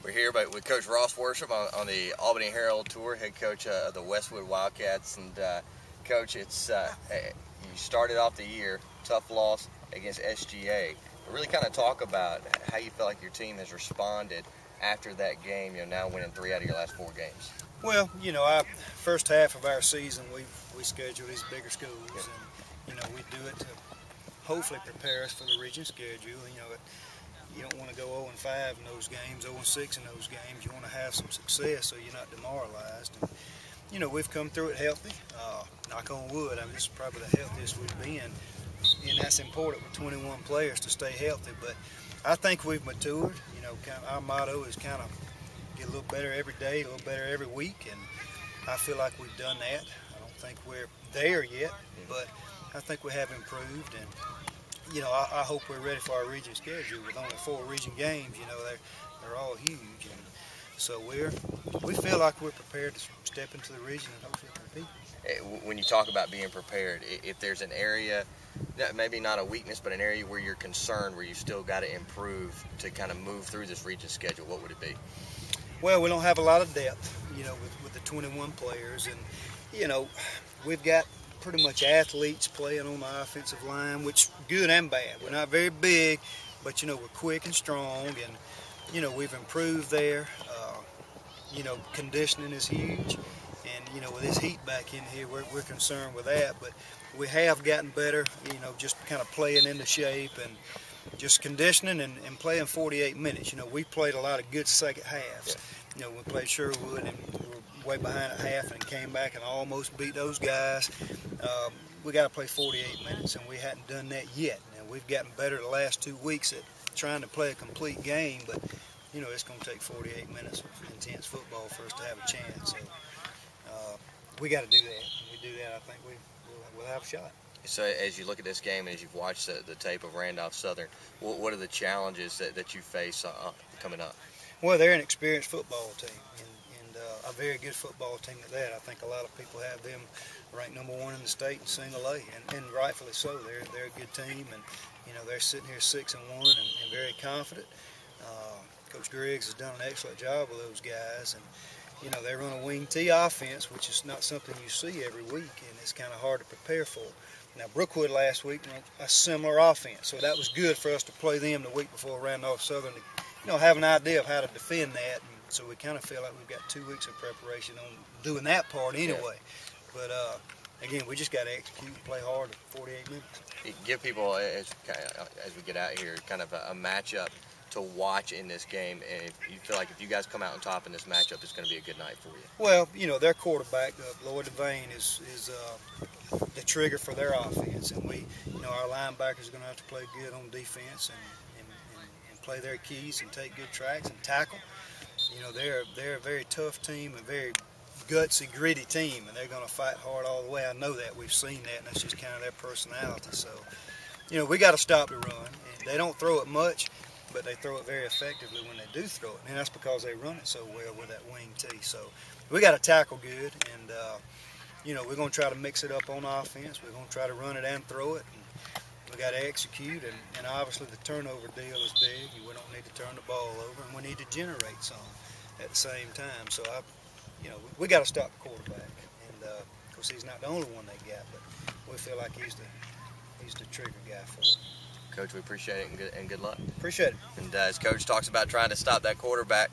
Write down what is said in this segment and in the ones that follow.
We're here with Coach Ross Worsham on the Albany Herald tour, head coach of the Westwood Wildcats. And Coach, it's you started off the year tough loss against SGA. But really kind of talk about how you feel like your team has responded after that game. Now winning 3 out of your last 4 games. Well, our first half of our season, we schedule these bigger schools, and we do it to hopefully prepare us for the region schedule. You don't want to go 0-5 in those games, 0-6 in those games. You want to have some success so you're not demoralized. And, we've come through it healthy. Knock on wood. I mean, this is probably the healthiest we've been, and that's important with 21 players to stay healthy. But I think we've matured. Our motto is kind of get a little better every day, a little better every week, and I feel like we've done that. I don't think we're there yet, but I think we have improved. And I hope we're ready for our region schedule. With only 4 region games, they're all huge, and so we feel like we're prepared to step into the region and hopefully compete. When you talk about being prepared, if there's an area, maybe not a weakness, but an area where you're concerned, where you still got to improve to kind of move through this region schedule, what would it be? Well, we don't have a lot of depth, with the 21 players, and we've got pretty much athletes playing on the offensive line, which good and bad. We're not very big, but we're quick and strong, and we've improved there. Conditioning is huge, and with this heat back in here, we're concerned with that. But we have gotten better, just kind of playing into shape and just conditioning and playing 48 minutes. We played a lot of good second halves. We played Sherwood and we were way behind at half and came back and almost beat those guys. We got to play 48 minutes, and we hadn't done that yet. And we've gotten better the last 2 weeks at trying to play a complete game, but it's going to take 48 minutes of intense football for us to have a chance. So we got to do that. When we do that, I think we'll have a shot. So as you look at this game and as you've watched the tape of Randolph Southern, what are the challenges that you face coming up? Well, they're an experienced football team, and a very good football team at that. I think a lot of people have them ranked #1 in the state in single A, and rightfully so. They're a good team, and they're sitting here 6-1 and very confident. Coach Griggs has done an excellent job with those guys, and they run a wing T offense, which is not something you see every week, and it's kind of hard to prepare for. Now, Brookwood last week ran a similar offense, so that was good for us to play them the week before Randolph Southern to have an idea of how to defend that. And so we kind of feel like we've got 2 weeks of preparation on doing that part anyway. But again, we just got to execute and play hard for 48 minutes. Give people, as we get out here, kind of a matchup to watch in this game, and if you feel like if you guys come out on top in this matchup, it's going to be a good night for you. Well, their quarterback, DeVane, is the trigger for their offense, and our linebackers are going to have to play good on defense and play their keys and take good tracks and tackle. They're a very tough team, a very gutsy, gritty team, and they're going to fight hard all the way. I know that. We've seen that, and that's just kind of their personality. So, we got to stop the run. And they don't throw it much, but they throw it very effectively when they do throw it, and that's because they run it so well with that wing T. So we got to tackle good, and we're going to try to mix it up on offense. We're going to try to run it and throw it. And we got to execute, and obviously the turnover deal is big. We don't need to turn the ball over, and we need to generate some at the same time. So we got to stop the quarterback, and of course he's not the only one they got, but we feel like he's the trigger guy for it. Coach, we appreciate it, and good luck. Appreciate it. And as Coach talks about trying to stop that quarterback,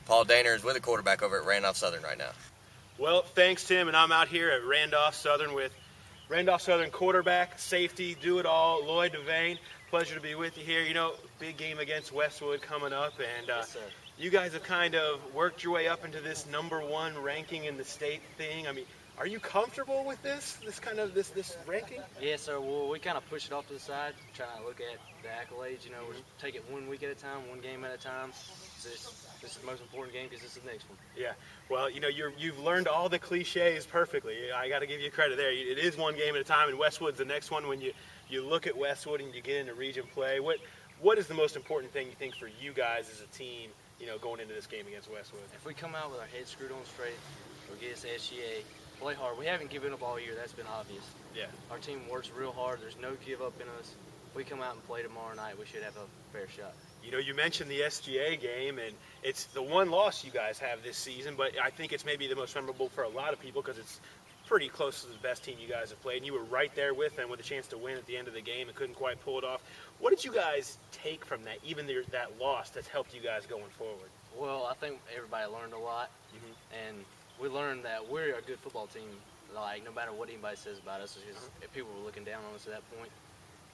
Paul Daner is with the quarterback over at Randolph Southern right now. Well, thanks, Tim, and I'm out here at Randolph Southern with Randolph Southern quarterback, safety, do-it-all, Lloyd DeVane. Pleasure to be with you here. Big game against Westwood coming up, and Yes, you guys have kind of worked your way up into this #1 ranking in the state thing. I mean, are you comfortable with this ranking? Yeah, so we kind of push it off to the side, try to look at the accolades. We take it 1 week at a time, 1 game at a time. This is the most important game because this is the next one. Yeah, well, you've learned all the cliches perfectly. I got to give you credit there. It is 1 game at a time, and Westwood's the next one. When you look at Westwood and you get into region play, what is the most important thing you think for you guys as a team, going into this game against Westwood? If we come out with our heads screwed on straight, we'll get us SGA, play hard. We haven't given up all year. That's been obvious. Yeah. Our team works real hard. There's no give up in us. If we come out and play tomorrow night, we should have a fair shot. You know, you mentioned the SGA game, and it's the one loss you guys have this season, but I think it's maybe the most memorable for a lot of people because it's pretty close to the best team you guys have played, and you were right there with them with a chance to win at the end of the game and couldn't quite pull it off. What did you guys take from that, even that loss that's helped you guys going forward? Well, I think everybody learned a lot, and we learned that we're a good football team. Like, no matter what anybody says about us, it's just, if people were looking down on us at that point.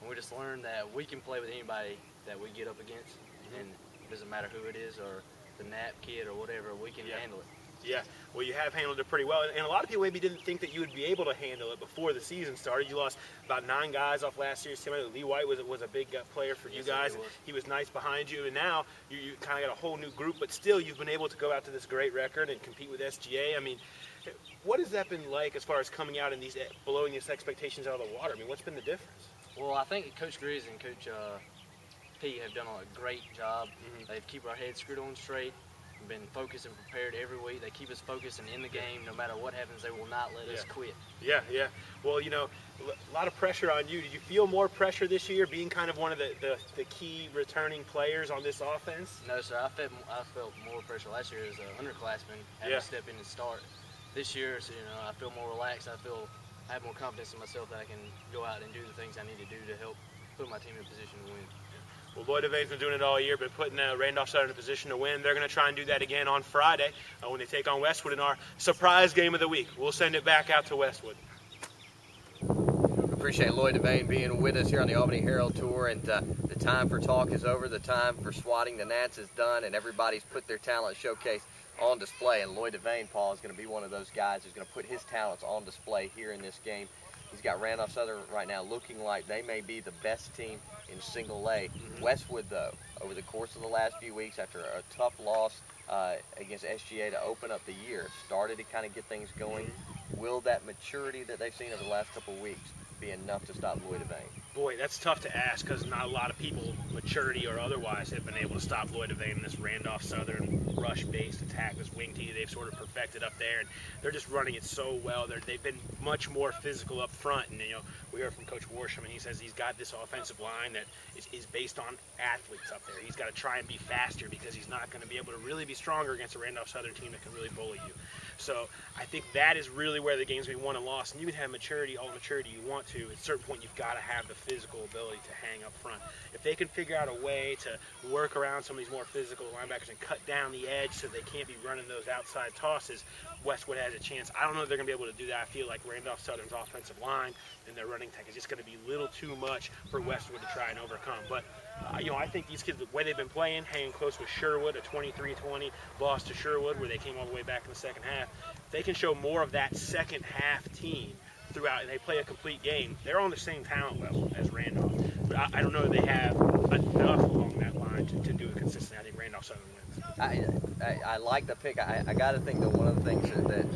And we just learned that we can play with anybody that we get up against, and it doesn't matter who it is or the nap kid or whatever, we can handle it. Yeah, well, you have handled it pretty well, and a lot of people maybe didn't think that you would be able to handle it before the season started. You lost about 9 guys off last year's team. Lee White was a big player for you guys. He was nice behind you, and now you kind of got a whole new group, but still you've been able to go out to this great record and compete with SGA. I mean, what has that been like as far as coming out and blowing these expectations out of the water? I mean, what's been the difference? Well, I think Coach Grizz and Coach P have done a great job. They keep our heads screwed on straight. We've been focused and prepared every week. They keep us focused and in the game. No matter what happens, they will not let us quit. Yeah. Well, you know, a lot of pressure on you. Did you feel more pressure this year, being kind of one of the key returning players on this offense? No, sir. I felt more pressure last year as an underclassman, having to step in and start. This year, so, you know, I feel more relaxed. I have more confidence in myself that I can go out and do the things I need to do to help put my team in a position to win. Well, boy, DeVane's been doing it all year, been putting Randolph Southern in a position to win. They're going to try and do that again on Friday when they take on Westwood in our surprise game of the week. We'll send it back out to Westwood. Appreciate Lloyd DeVane being with us here on the Albany Herald Tour, and the time for talk is over. The time for swatting the gnats is done, and everybody's put their talent showcase on display. And Lloyd DeVane, Paul, is going to be one of those guys who's going to put his talents on display here in this game. He's got Randolph Southern right now looking like they may be the best team in single A. Westwood, though, over the course of the last few weeks, after a tough loss against SGA to open up the year, started to kind of get things going. Will that maturity that they've seen over the last couple of weeks be enough to stop Lloyd DeVane? Boy, that's tough to ask because not a lot of people, maturity or otherwise, have been able to stop Lloyd DeVane in this Randolph Southern rush-based attack, this wing tee they've sort of perfected up there, and they're just running it so well. They've been much more physical up front, and you know, we heard from Coach Worsham, and he says he's got this offensive line that is based on athletes up there. He's got to try and be faster because he's not going to be able to really be stronger against a Randolph Southern team that can really bully you. So I think that is really where the games we won and lost. And you can have maturity, all the maturity you want to. At a certain point, you've got to have the physical ability to hang up front. If they can figure out a way to work around some of these more physical linebackers and cut down the edge so they can't be running those outside tosses, Westwood has a chance. I don't know if they're going to be able to do that. I feel like Randolph Southern's offensive line and their running attack is just going to be a little too much for Westwood to try and overcome. But you know, I think these kids, the way they've been playing, hanging close with Sherwood, a 23-20 loss to Sherwood where they came all the way back in the second half. If they can show more of that second half team throughout and they play a complete game, they're on the same talent level as Randolph. But I don't know that they have enough along that line to do it consistently. I think Randolph Southern wins. I like the pick. I got to think that one of the things that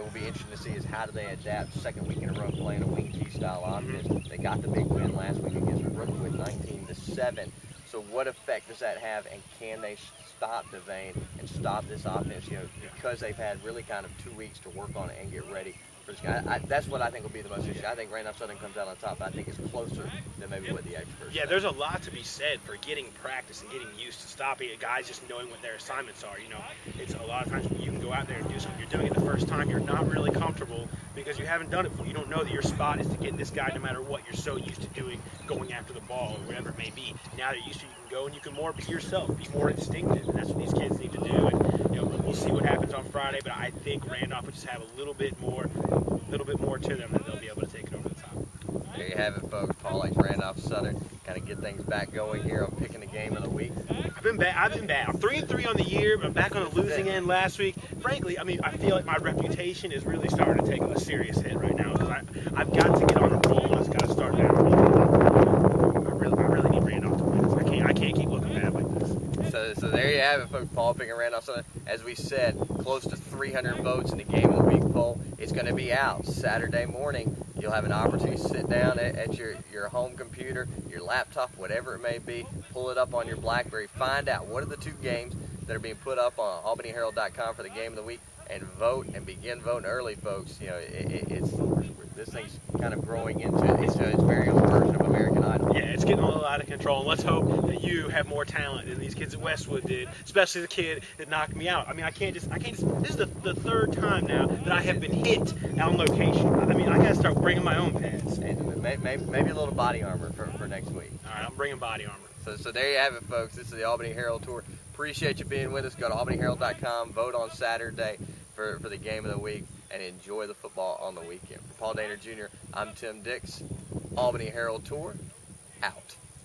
will be interesting to see is how do they adapt second week in a row playing a wing T style offense. They got the big win last week against Westwood, 19-7. So what effect does that have, and can they stop DeVane and stop this offense? You know, because they've had really kind of 2 weeks to work on it and get ready for this guy. That's what I think will be the most interesting. I think Randolph Southern comes out on top. I think it's closer than maybe what the experts say. There's a lot to be said for getting practice and getting used to stopping it. Guys just knowing what their assignments are. You know, it's a lot of times when you can go out there and do something. You're doing it the first time. You're not really comfortable because you haven't done it before. You don't know that your spot is to get this guy no matter what. You're so used to doing, going after the ball or whatever it may be. Now you're used to, you can go and you can more be yourself, be more instinctive, and that's what these kids need to do. And you know, we'll see what happens on Friday, but I think Randolph will just have a little bit more to them that they'll be able to take it over the top. There you have it, folks. Paul likes Randolph Southern. Kind of get things back going here on picking the game of the week. I've been bad. I'm 3-3 on the year. I'm back on the losing end last week. Frankly, I mean, I feel like my reputation is really starting to take a serious hit right now because I've got to get on a roll. It's got to start now. I really need Randolph to win. I can't keep looking bad like this. So there you have it, folks. Paul picking Randolph Southern. As we said, close to 300 votes in the Game of the Week poll. It's going to be out Saturday morning. You'll have an opportunity to sit down at your home computer, your laptop, whatever it may be, pull it up on your BlackBerry, find out what are the 2 games that are being put up on albanyherald.com for the Game of the Week, and vote and begin voting early, folks. You know, this thing's kind of growing into its very own version of American Idol. Yeah, it's getting a little out of control, and let's hope that you have more talent than these kids at Westwood did, especially the kid that knocked me out. I mean, I can't just, this is the third time now that I have been hit on location. I mean, I got to start bringing my own pads. And maybe a little body armor for next week. All right, I'm bringing body armor. So there you have it, folks. This is the Albany Herald Tour. Appreciate you being with us. Go to albanyherald.com, vote on Saturday for the game of the week, and enjoy the football on the weekend. For Paul Daner Jr., I'm Tim Dix. Albany Herald Tour, out.